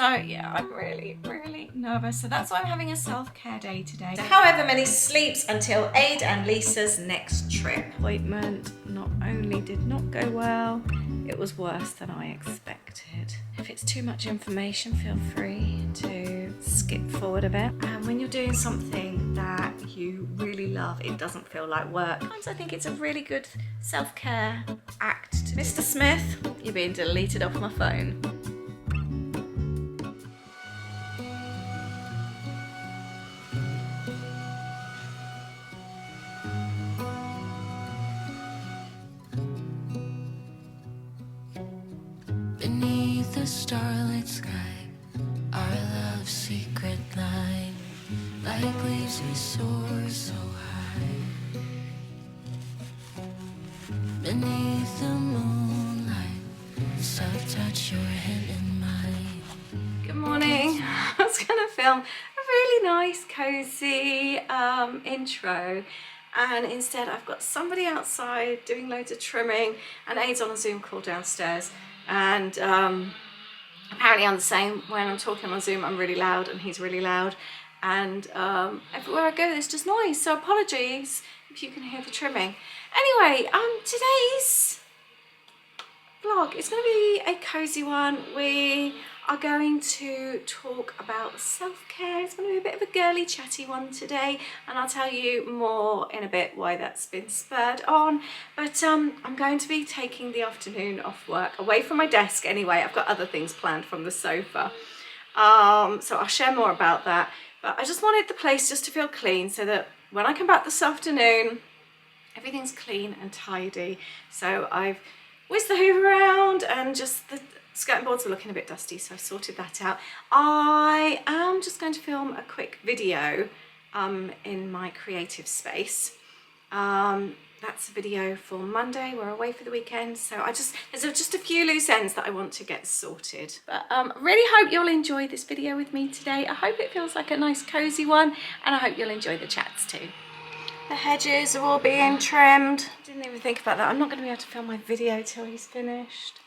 So yeah, I'm really nervous. So that's why I'm having a self-care day today. So however many sleeps until Ade and Lisa's next trip. Appointment not only did not go well, it was worse than I expected. If it's too much information, feel free to skip forward a bit. And when you're doing something that you really love, it doesn't feel like work. Sometimes I think it's a really good self-care act. Mr. Smith, you're being deleted off my phone. Beneath the starlit sky, our love's secret line, like leaves we soar so high. Beneath the moonlight, soft touch your hand in mine. Good morning. I was gonna film a really nice, cozy intro, and instead I've got somebody outside doing loads of trimming, and Ade's on a Zoom call downstairs. And apparently I'm the same. When I'm talking on Zoom, I'm really loud and he's really loud. And everywhere I go, there's just noise. So apologies if you can hear the trimming. Anyway, today's vlog is going to be a cozy one. We are going to talk about self-care. It's going to be a bit of a girly, chatty one today, and I'll tell you more in a bit why that's been spurred on. But I'm going to be taking the afternoon off work, away from my desk anyway. I've got other things planned from the sofa, so I'll share more about that. But I just wanted the place just to feel clean, so that when I come back this afternoon, everything's clean and tidy. So I've whizzed the hoover around, and just the skirting boards were looking a bit dusty, so I sorted that out. I am just going to film a quick video in my creative space. That's a video for Monday. We're away for the weekend, so there's just a few loose ends that I want to get sorted. But really hope you'll enjoy this video with me today. I hope it feels like a nice cozy one, and I hope you'll enjoy the chats too. The hedges are all being trimmed. Didn't even think about that. I'm not going to be able to film my video till he's finished.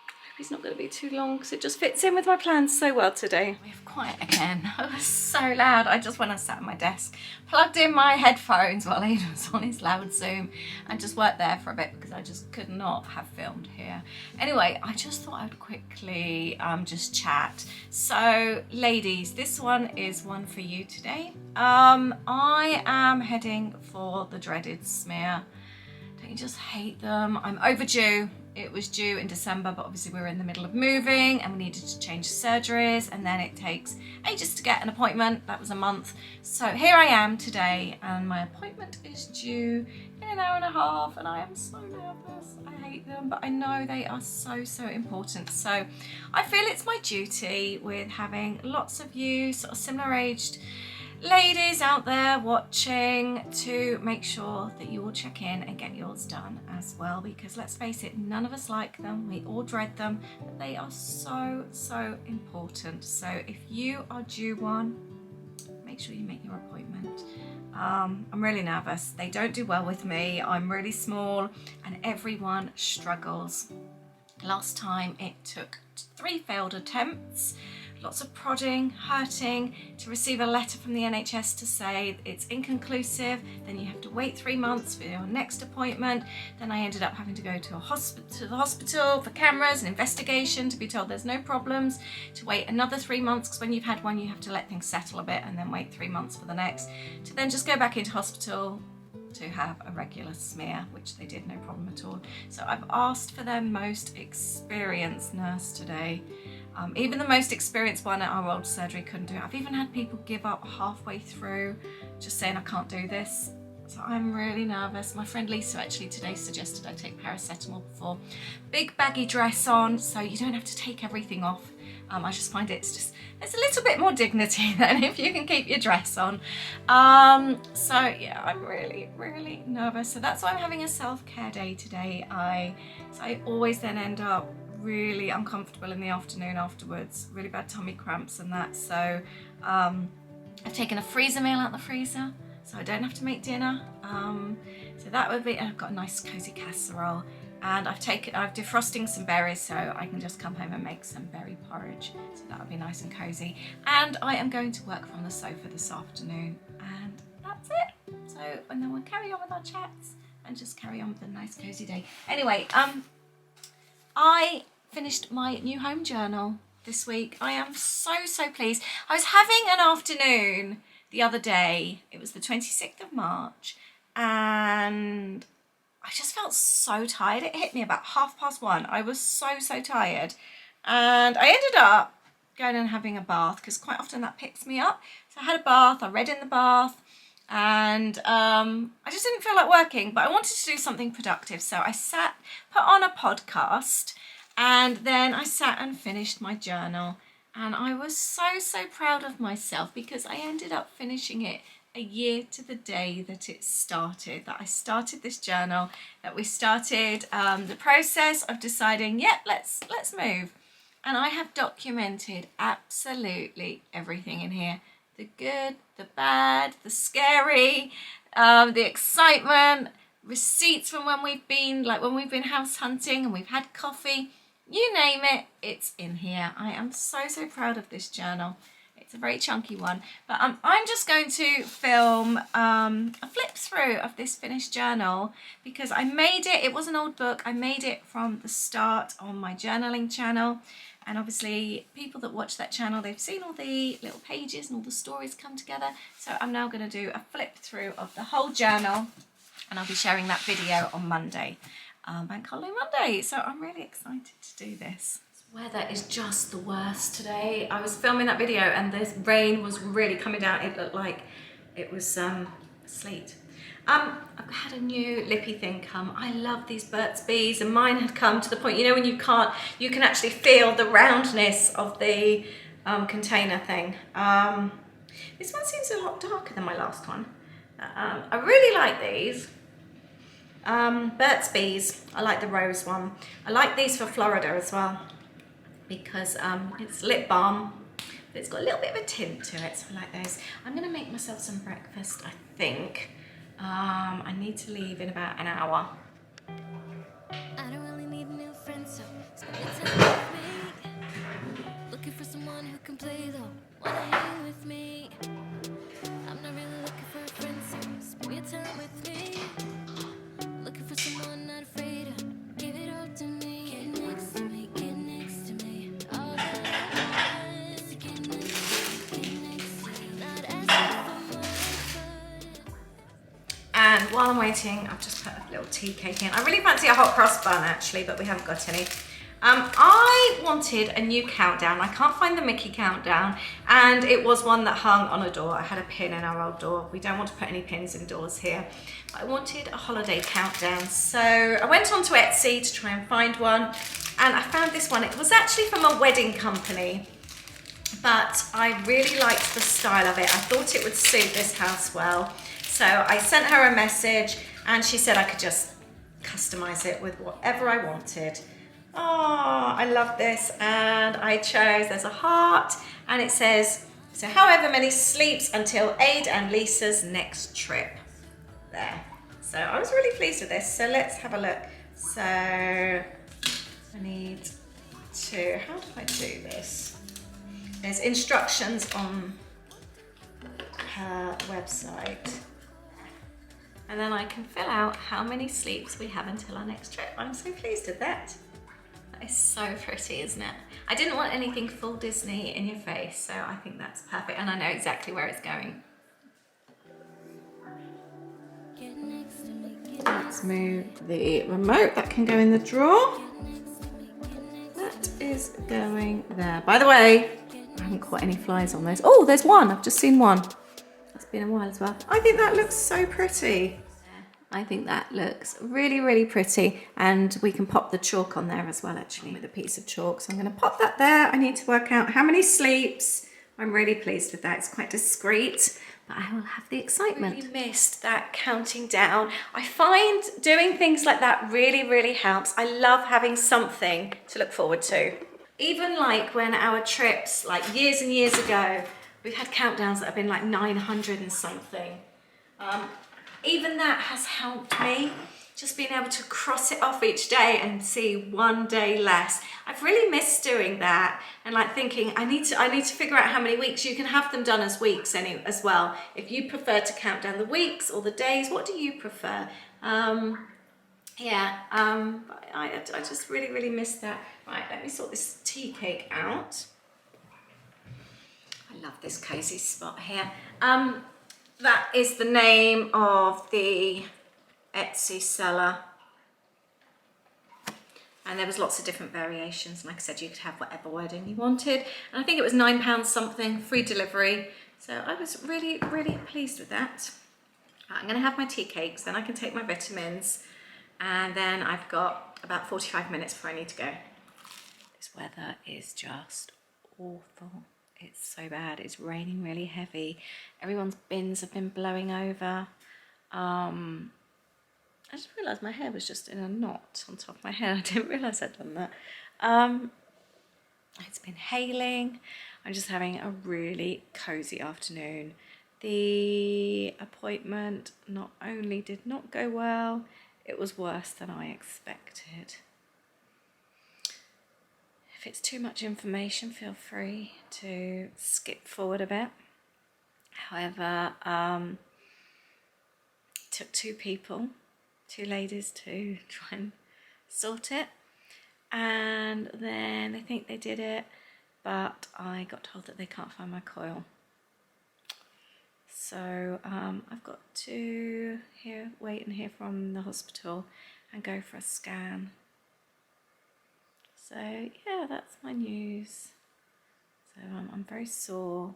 I hope he's not going to be too long, because it just fits in with my plans so well today. We have quiet again. It was so loud. I just went and sat at my desk, plugged in my headphones while he was on his loud Zoom, and just worked there for a bit because I just could not have filmed here. Anyway, I just thought I would quickly just chat. So ladies, this one is one for you today. I am heading for the dreaded smear. Don't you just hate them? I'm overdue. It was due in December, but obviously we were in the middle of moving and we needed to change surgeries, and then it takes ages to get an appointment. That was a month. So here I am today, and my appointment is due in an hour and a half, and I am so nervous. I hate them, but I know they are so important. So I feel it's my duty, with having lots of you sort of similar aged ladies out there watching, to make sure that you all check in and get yours done as well, because let's face it, none of us like them, we all dread them, but they are so important. So if you are due one, make sure you make your appointment. I'm really nervous. They don't do well with me. I'm really small and everyone struggles. Last time it took 3 failed attempts, lots of prodding, hurting, to receive a letter from the NHS to say it's inconclusive. Then you have to wait 3 months for your next appointment. Then I ended up having to go to the hospital for cameras and investigation, to be told there's no problems, to wait another 3 months, because when you've had one you have to let things settle a bit and then wait 3 months for the next, to then just go back into hospital to have a regular smear, which they did no problem at all. So I've asked for their most experienced nurse today. Even the most experienced one at our old surgery couldn't do it. I've even had people give up halfway through, just saying I can't do this. So I'm really nervous. My friend Lisa actually today suggested I take paracetamol before. Big baggy dress on, so you don't have to take everything off. I just find there's a little bit more dignity than if you can keep your dress on. So yeah, I'm really nervous. So that's why I'm having a self-care day today. I always then end up really uncomfortable in the afternoon afterwards, really bad tummy cramps and that. So I've taken a freezer meal out the freezer, so I don't have to make dinner. So that would be, I've got a nice cozy casserole, And I'm defrosting some berries so I can just come home and make some berry porridge. So that'll be nice and cozy. And I am going to work from the sofa this afternoon, and that's it. So, and then we'll carry on with our chats and just carry on with a nice cozy day. Anyway, I finished my new home journal this week. I am so pleased. I was having an afternoon the other day. It was the 26th of March, and I just felt so tired. It hit me about 1:30. I was so tired, and I ended up going and having a bath because quite often that picks me up. So I had a bath, I read in the bath, and I just didn't feel like working, but I wanted to do something productive. So I put on a podcast, and then I sat and finished my journal, and I was so proud of myself because I ended up finishing it a year to the day that it started, that I started this journal, that we started the process of deciding, yeah, let's move. And I have documented absolutely everything in here. The good, the bad, the scary, the excitement, receipts from when we've been house hunting and we've had coffee, you name it, it's in here. I am so proud of this journal. It's a very chunky one, but I'm just going to film a flip through of this finished journal because I made it. It was an old book. I made it from the start on my journaling channel, and obviously people that watch that channel, they've seen all the little pages and all the stories come together. So I'm now going to do a flip through of the whole journal, and I'll be sharing that video on Monday, Bank Holiday Monday. So I'm really excited to do this. Weather is just the worst today. I was filming that video and the rain was really coming down. It looked like it was sleet. I've had a new lippy thing come. I love these Burt's Bees, and mine had come to the point, you know, when you can actually feel the roundness of the container thing. This one seems a lot darker than my last one. I really like these. Burt's Bees. I like the rose one. I like these for Florida as well, because it's lip balm, but it's got a little bit of a tint to it, so I like those. I'm gonna make myself some breakfast, I think. I need to leave in about an hour. I don't really need a new friend, so spend your time with me. Looking for someone who can play though, wanna hang with me. I'm not really looking for a friend, so spend your time with me. Looking for someone not afraid to give it all to me. Get next to me, get next to me. All that I want is to get next to me, not asking for much, but And while I'm waiting, I've just put a little tea cake in. I really fancy a hot cross bun actually, but we haven't got any. I wanted a new countdown. I can't find the Mickey countdown, and it was one that hung on a door. I had a pin in our old door. We don't want to put any pins in doors here. But I wanted a holiday countdown, so I went onto Etsy to try and find one, and I found this one. It was actually from a wedding company, but I really liked the style of it. I thought it would suit this house well. So I sent her a message, and she said I could just customize it with whatever I wanted. Oh, I love this, and I chose, there's a heart, and it says, so however many sleeps until Ade and Lisa's next trip. There. So I was really pleased with this, so let's have a look. So I need to, how do I do this? There's instructions on her website. And then I can fill out how many sleeps we have until our next trip. I'm so pleased with that. That is so pretty, isn't it? I didn't want anything full Disney in your face, so I think that's perfect. And I know exactly where it's going. get next to me, get Let's move the remote. That can go in the drawer. That is going there. By the way, I haven't caught any flies on those. Oh, there's one. I've just seen one. That's been a while as well. I think that looks so pretty. I think that looks really pretty, and we can pop the chalk on there as well actually with a piece of chalk. So I'm going to pop that there. I need to work out how many sleeps. I'm really pleased with that. It's quite discreet, but I will have the excitement. I really missed that counting down. I find doing things like that really helps. I love having something to look forward to. Even like when our trips, like years and years ago, we've had countdowns that have been like 900 and something. Even that has helped me just being able to cross it off each day and see one day less. I've really missed doing that, and like thinking I need to figure out how many weeks. You can have them done as weeks as well. If you prefer to count down the weeks or the days, what do you prefer? I just really miss that. Right, let me sort this tea cake out. I love this cozy spot here. That is the name of the Etsy seller. And there was lots of different variations. Like I said, you could have whatever wording you wanted. And I think it was £9 something, free delivery. So I was really pleased with that. I'm gonna have my tea cakes, then I can take my vitamins. And then I've got about 45 minutes before I need to go. This weather is just awful. It's so bad. It's raining really heavy. Everyone's bins have been blowing over. I just realised my hair was just in a knot on top of my head. I didn't realise I'd done that. It's been hailing. I'm just having a really cosy afternoon. The appointment not only did not go well, it was worse than I expected. If it's too much information, feel free to skip forward a bit. However, it took two ladies to try and sort it, and then they think they did it, but I got told that they can't find my coil. So I've got to wait and hear from the hospital and go for a scan. So yeah, that's my news. So I'm very sore.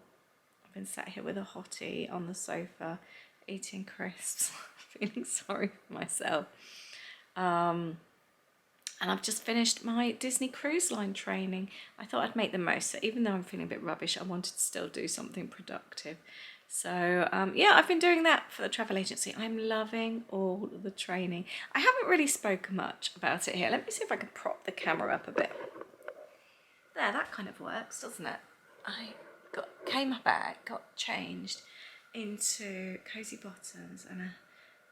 I've been sat here with a hottie on the sofa eating crisps, feeling sorry for myself. And I've just finished my Disney Cruise Line training. I thought I'd make the most. So even though I'm feeling a bit rubbish, I wanted to still do something productive. So yeah, I've been doing that for the travel agency. I'm loving all the training. I haven't really spoken much about it here. Let me see if I can prop the camera up a bit. There, that kind of works, doesn't it? I came back, got changed into cozy bottoms and a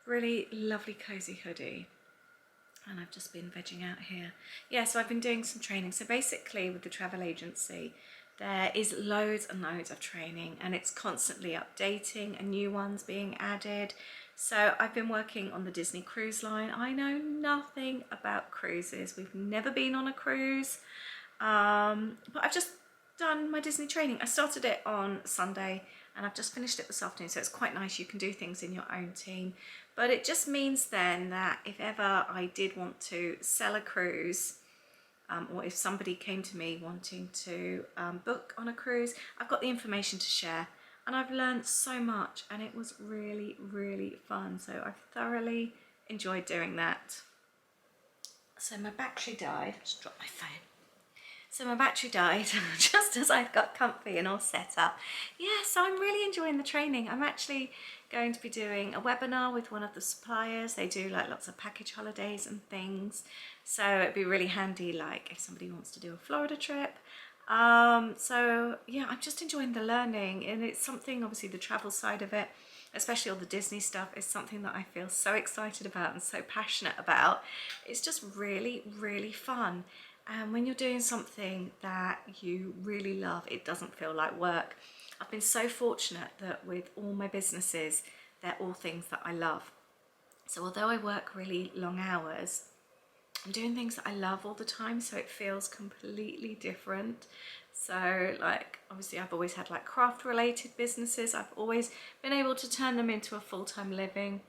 really lovely cozy hoodie. And I've just been vegging out here. Yeah, so I've been doing some training. So basically with the travel agency, there is loads and loads of training, and it's constantly updating and new ones being added. So I've been working on the Disney Cruise Line. I know nothing about cruises. We've never been on a cruise, but I've just done my Disney training. I started it on Sunday and I've just finished it this afternoon, so it's quite nice. You can do things in your own team, but it just means then that if ever I did want to sell a cruise, or if somebody came to me wanting to book on a cruise, I've got the information to share, and I've learned so much, and it was really fun. So I've thoroughly enjoyed doing that. So my battery died. Just dropped my phone. So my battery died just as I got comfy and all set up. Yeah, so I'm really enjoying the training. I'm actually going to be doing a webinar with one of the suppliers. They do like lots of package holidays and things. So it'd be really handy, like if somebody wants to do a Florida trip. So yeah, I'm just enjoying the learning, and it's something, obviously the travel side of it, especially all the Disney stuff, is something that I feel so excited about and so passionate about. It's just really fun. And when you're doing something that you really love, it doesn't feel like work. I've been so fortunate that with all my businesses, they're all things that I love. So although I work really long hours, I'm doing things that I love all the time, so it feels completely different. So like, obviously I've always had like craft related businesses. I've always been able to turn them into a full-time living.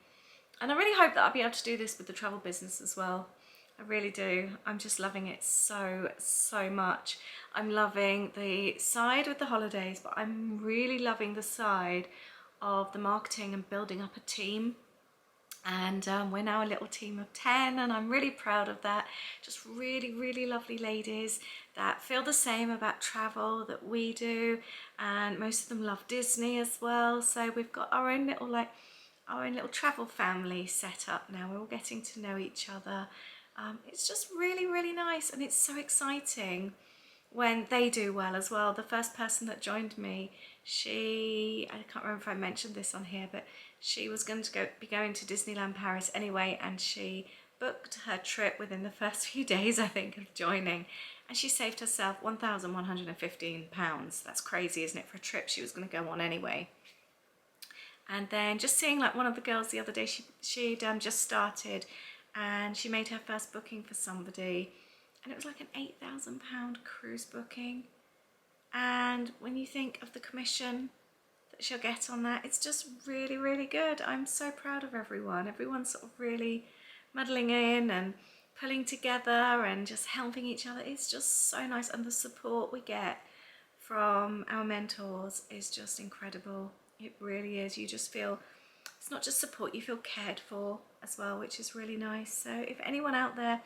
And I really hope that I'll be able to do this with the travel business as well. I really do. I'm just loving it so much. I'm loving the side with the holidays, but I'm really loving the side of the marketing and building up a team. And we're now a little team of 10, and I'm really proud of that. Just really lovely ladies that feel the same about travel that we do, and most of them love Disney as well. So we've got our own little travel family set up now. We're all getting to know each other. It's just really nice, and it's so exciting when they do well as well. The first person that joined me, I can't remember if I mentioned this on here, but she was going to be going to Disneyland Paris anyway, and she booked her trip within the first few days, I think, of joining, and she saved herself £1,115. That's crazy, isn't it, for a trip she was going to go on anyway. And then just seeing like one of the girls the other day, she'd just started, and she made her first booking for somebody, and it was like an £8,000 cruise booking. And when you think of the commission that she'll get on that, it's just really, really good. I'm so proud of everyone. Everyone's sort of really muddling in and pulling together and just helping each other. It's just so nice, and the support we get from our mentors is just incredible. It really is. You just feel, it's not just support, you feel cared for as well, which is really nice. So if anyone out there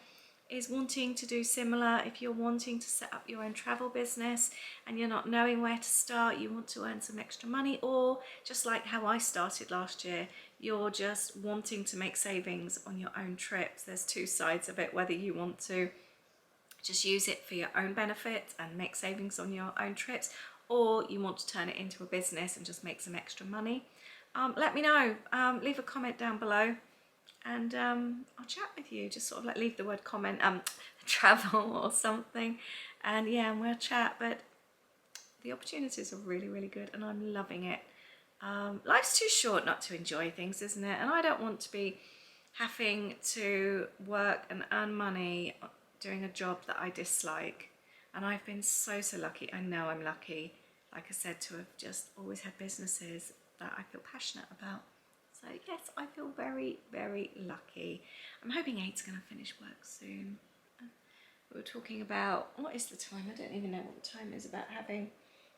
is wanting to do similar, if you're wanting to set up your own travel business and you're not knowing where to start, you want to earn some extra money, or just like how I started last year, you're just wanting to make savings on your own trips. There's two sides of it, whether you want to just use it for your own benefit and make savings on your own trips, or you want to turn it into a business and just make some extra money. Let me know, leave a comment down below, and I'll chat with you. Just sort of like leave the word comment, travel or something, and yeah, and we'll chat. But the opportunities are really, really good, and I'm loving it. Life's too short not to enjoy things, isn't it? And I don't want to be having to work and earn money doing a job that I dislike. And I've been so lucky. I know I'm lucky, like I said, to have just always had businesses that I feel passionate about. So yes, I feel very, very lucky. I'm hoping Ade's going to finish work soon. We were talking about, what is the time? I don't even know what the time is, about having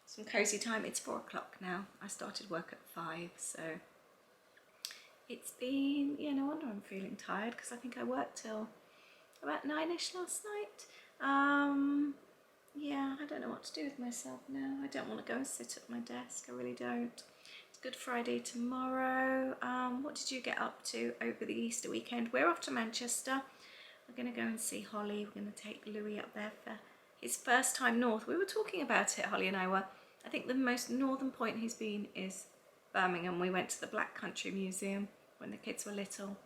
some cozy time. It's 4 o'clock now. I started work at 5, so it's been, yeah, no wonder I'm feeling tired, because I think I worked till about 9ish last night. Yeah, I don't know what to do with myself now. I don't want to go and sit at my desk. I really don't. Good Friday tomorrow. What did you get up to over the Easter weekend? We're off to Manchester. We're going to go and see Holly. We're going to take Louis up there for his first time north. We were talking about it, Holly and I were. I think the most northern point he's been is Birmingham. We went to the Black Country Museum when the kids were little.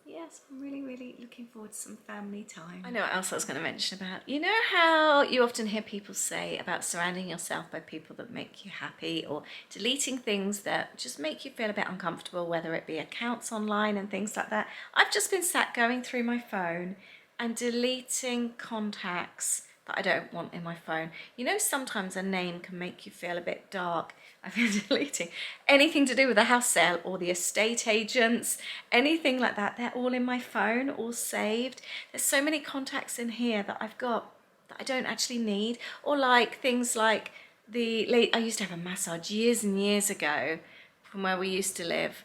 Yes, I'm really, really looking forward to some family time. I know what else I was going to mention about. You know how you often hear people say about surrounding yourself by people that make you happy, or deleting things that just make you feel a bit uncomfortable, whether it be accounts online and things like that. I've just been sat going through my phone and deleting contacts that I don't want in my phone. You know, sometimes a name can make you feel a bit dark. I've been deleting anything to do with the house sale or the estate agents, anything like that. They're all in my phone, all saved. There's so many contacts in here that I've got that I don't actually need, or like things like I used to have a massage years and years ago from where we used to live.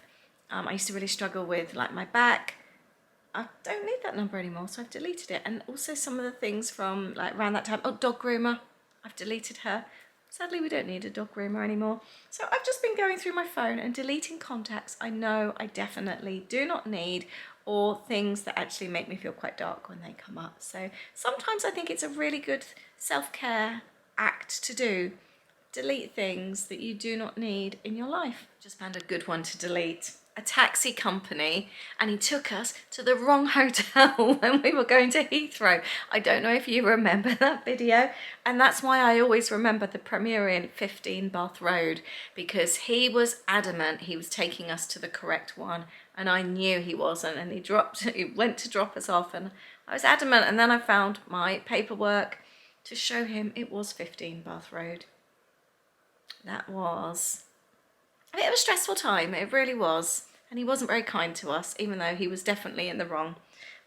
I used to really struggle with like my back. I don't need that number anymore, so I've deleted it. And also some of the things from like around that time. Oh, dog groomer, I've deleted her. Sadly, we don't need a dog groomer anymore. So I've just been going through my phone and deleting contacts I know I definitely do not need, or things that actually make me feel quite dark when they come up. So sometimes I think it's a really good self-care act to do. Delete things that you do not need in your life. Just found a good one to delete. A taxi company, and he took us to the wrong hotel when we were going to Heathrow. I don't know if you remember that video, and that's why I always remember the Premier Inn 15 Bath Road, because he was adamant he was taking us to the correct one, and I knew he wasn't, and he went to drop us off, and I was adamant, and then I found my paperwork to show him it was 15 Bath Road. That was a bit of a stressful time, it really was. And he wasn't very kind to us, even though he was definitely in the wrong.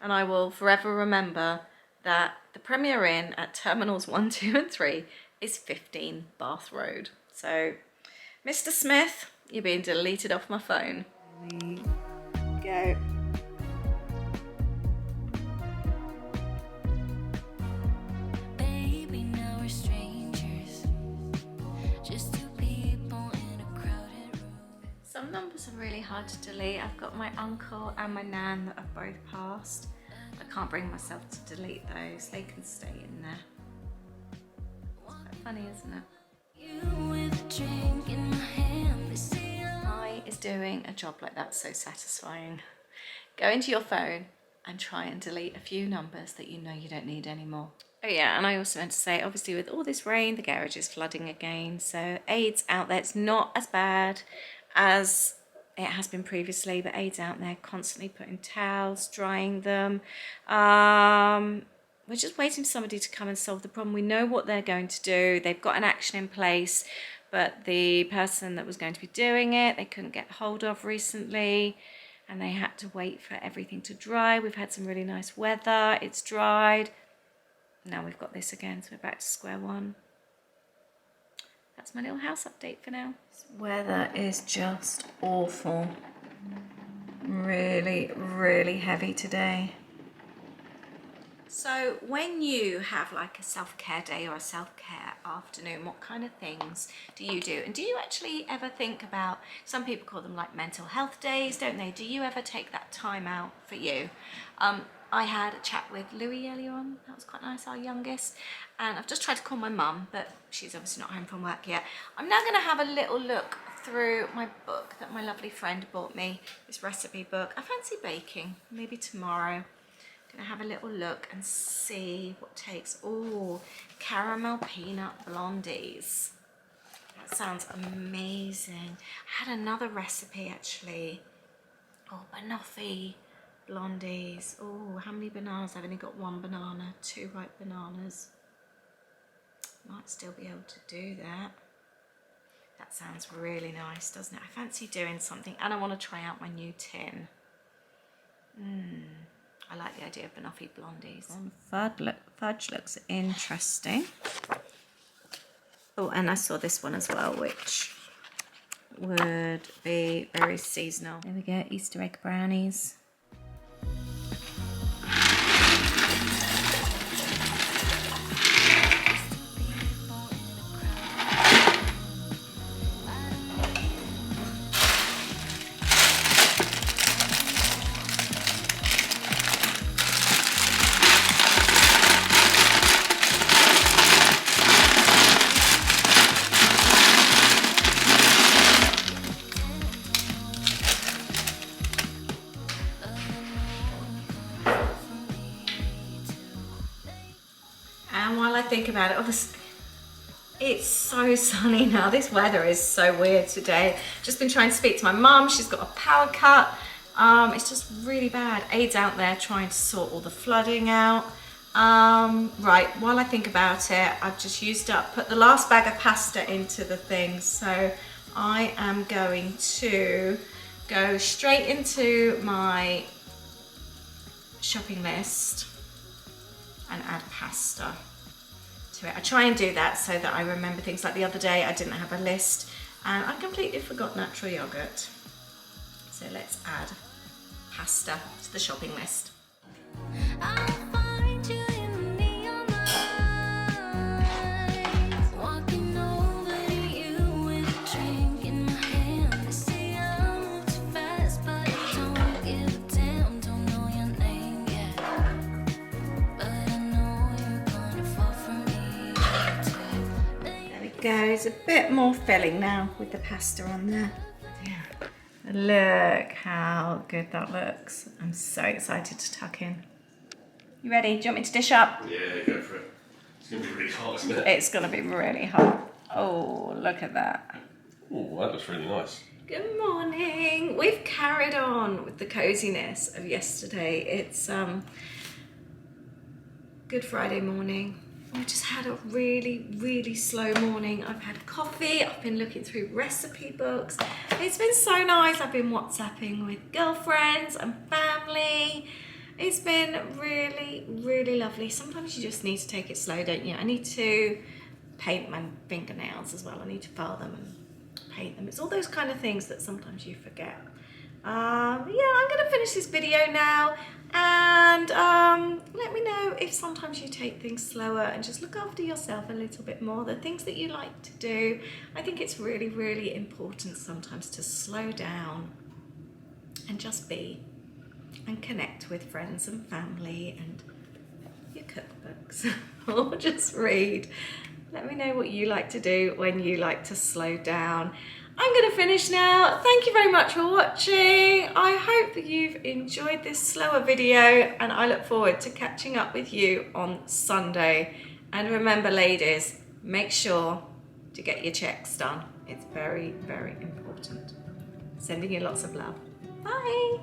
And I will forever remember that the Premier Inn at Terminals 1, 2 and 3 is 15 Bath Road. So, Mr. Smith, you're being deleted off my phone. Go. Baby, now we're strangers. Just two people in a crowded room. Some numbers are really hard to delete. I've got my uncle and my nan that have both passed. I can't bring myself to delete those. They can stay in there. funny, isn't it? You with a drink in my hand, they say Why is doing a job like that so satisfying? Go into your phone and try and delete a few numbers that you know you don't need anymore. Oh yeah, and I also meant to say, obviously with all this rain, the garage is flooding again, so Ade's out there. It's not as bad as it has been previously, but Ade's out there constantly putting towels, drying them. We're just waiting for somebody to come and solve the problem. We know what they're going to do. They've got an action in place, but the person that was going to be doing it, they couldn't get hold of recently, and they had to wait for everything to dry. We've had some really nice weather. It's dried. Now we've got this again, so we're back to square one. That's my little house update for now. This weather is just awful. Really, really heavy today. So when you have like a self-care day or a self-care afternoon, what kind of things do you do? And do you actually ever think about, some people call them like mental health days, don't they? Do you ever take that time out for you? I had a chat with Louie earlier on. That was quite nice, our youngest. And I've just tried to call my mum, but she's obviously not home from work yet. I'm now going to have a little look through my book that my lovely friend bought me, this recipe book. I fancy baking, maybe tomorrow. Gonna have a little look and see what takes. Oh, caramel peanut blondies. That sounds amazing. I had another recipe actually. Oh, banoffee blondies. Oh, how many bananas? I've only got one banana, 2 ripe bananas. Might still be able to do that. That sounds really nice, doesn't it? I fancy doing something, and I want to try out my new tin. I like the idea of banoffee blondies. Fudge looks interesting. Oh, and I saw this one as well, which would be very seasonal. There we go, Easter egg brownies. And while I think about it, obviously, it's so sunny now. This weather is so weird today. Just been trying to speak to my mum. She's got a power cut. It's just really bad. Ade's out there trying to sort all the flooding out. Right, while I think about it, I've just put the last bag of pasta into the thing. So I am going to go straight into my shopping list and add pasta to it. I try and do that so that I remember things. Like the other day I didn't have a list and I completely forgot natural yogurt. So let's add pasta to the shopping list. I'll find you in the neon lights, walking over to you with a drink in my hand. They say I move too fast, but I don't give a damn. Don't know your name yet, but I know you're gonna fall for me too. There we go, it's a bit more filling now with the pasta on there. Yeah. Look how good that looks. I'm so excited to tuck in. You ready? Do you want me to dish up? Yeah, go for it. It's going to be really hot, isn't it? It's going to be really hot. Oh, look at that. Oh, that looks really nice. Good morning. We've carried on with the coziness of yesterday. It's Good Friday morning. We've just had a really, really slow morning. I've had coffee. I've been looking through recipe books. It's been so nice. I've been WhatsApping with girlfriends and family. It's been really, really lovely. Sometimes you just need to take it slow, don't you? I need to paint my fingernails as well. I need to file them and paint them. It's all those kind of things that sometimes you forget. Yeah, I'm going to finish this video now, and let me know if sometimes you take things slower and just look after yourself a little bit more, the things that you like to do. I think it's really, really important sometimes to slow down and just be and connect with friends and family and your cookbooks or just read. Let me know what you like to do when you like to slow down. I'm going to finish now. Thank you very much for watching. I hope that you've enjoyed this slower video, and I look forward to catching up with you on Sunday. And remember, ladies, make sure to get your checks done. It's very, very important. Sending you lots of love. Bye.